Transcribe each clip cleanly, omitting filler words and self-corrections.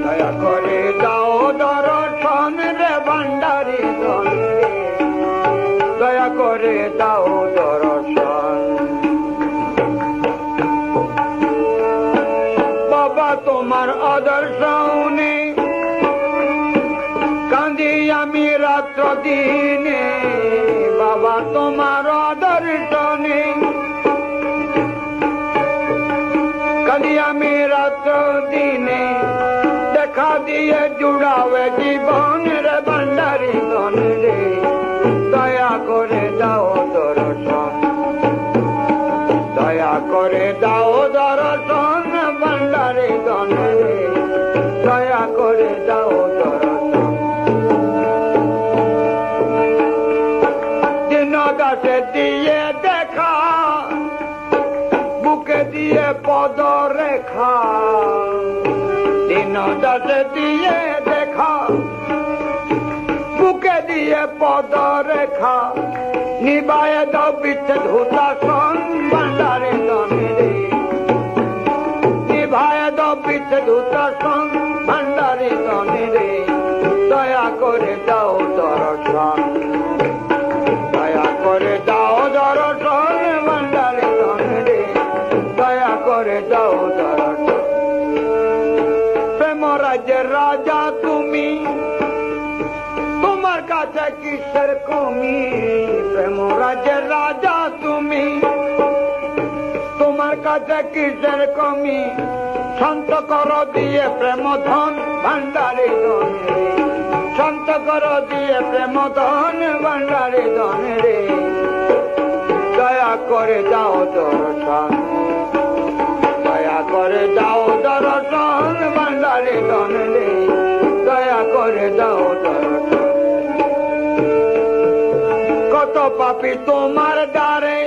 দয়া করে দাও দর্শন রে ভান্ডারি ধন রে, দয়া করে দাও দর্শন। বাবা তোমার আদর্শনে কাঁদি আমি রাত্র দিনে, বাবা তোমার আদর্শনে কাঁদি আমি রাত্র দিনে, দেখা দিয়ে জুড়াবে জীবন রে ভান্ডারি ধন রে, দয়া করে দাও দর্শন, দয়া করে দাও দর্শন ভান্ডারি ধন রে, দয়া করে দাও দর্শন। দিন দাসে দিয়ে দেখা, বুকে দিয়ে পদ রেখা, দিন দাসে দিয়ে দেখা, বুকে দিয়ে পদ রেখা, নিবায় দাও বিচ্ছেদ হুতাসন ভান্ডারি ধন রে, নিভায় দাও বিচ্ছেদ হুতাসন ভান্ডারি ধন রে, দয়া করে দাও দর্শন, দয়া করে দাও দর্শন ভান্ডারি ধন রে, দয়া করে দাও দর্শন। প্রেম রাজ্যের রাজা তুমি, তোমার কাছে কিসের কমি, প্রেম রাজ্যের রাজা তুমি, তোমার কাছে কিসের কমি, শান্ত কর দিয়ে প্রেম ধন ভান্ডারি ধন রে, শান্ত কর দিয়ে প্রেম ধন ভান্ডারি ধন রে, দয়া করে দাও দর্শন, দয়া করে দাও দর্শন ভান্ডারি ধন রে, দয়া করে দাও দর্শন। কত পাপী তোমার দ্বারে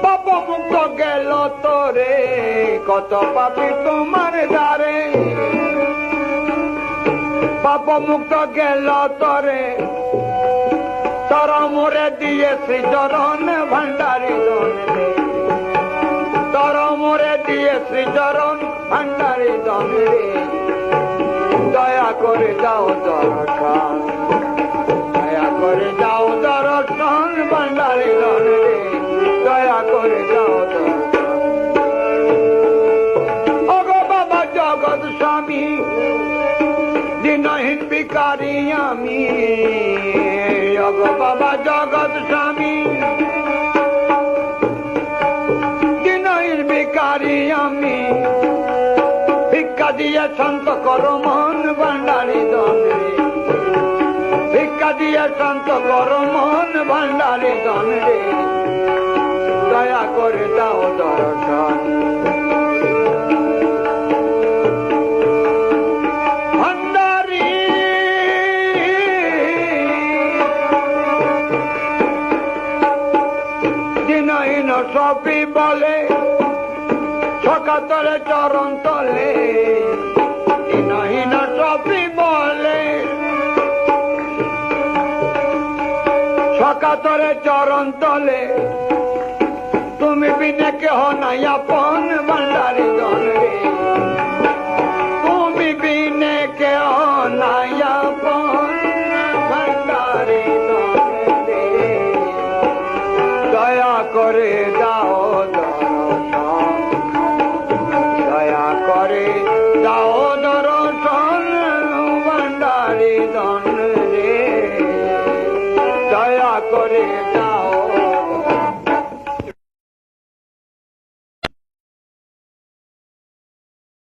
পাপ মুক্ত গেল তোরে, কত পাপী তোমার দ্বারে পাপ মুক্ত গেল তোরে, তারা মোরে দিয়ে শ্রীচরণ ভান্ডারি ধন রে, তারা মোরে দিয়ে শ্রীচরণ ভান্ডারি ধন রে, দয়া করে দাও দর্শন, দয়া করে দাও দর্শন ভান্ডারি ধন রে, দয়া করে দাও দর্শন। ওগো বাবা জগৎ স্বামী, দিনহীন ভিখারি আমি, ওগো বাবা জগৎ স্বামী, দিনহীন ভিখারি আমি, ভিক্ষা দিয়ে শান্ত করো মন ভান্ডারি ধন রে, ভিক্ষা দিয়ে শান্ত করো মন ভান্ডারি ধন রে, দয়া করে দাও দর্শন। ভান্ডারি দিনহীন সবই বলে, সকাতরে চরণ তলে, দিনহীন সবই বলে, সকাতরে চরণ তলে, তুমি বিনে কেহ নাই আপন ভান্ডারি ধন রে, তুমি বিনে কেহ নাই আপন ভান্ডারি ধন রে, দয়া করে দাও দর্শন, দয়া করে দাও দর্শন ভান্ডারি ধন রে, দয়া করে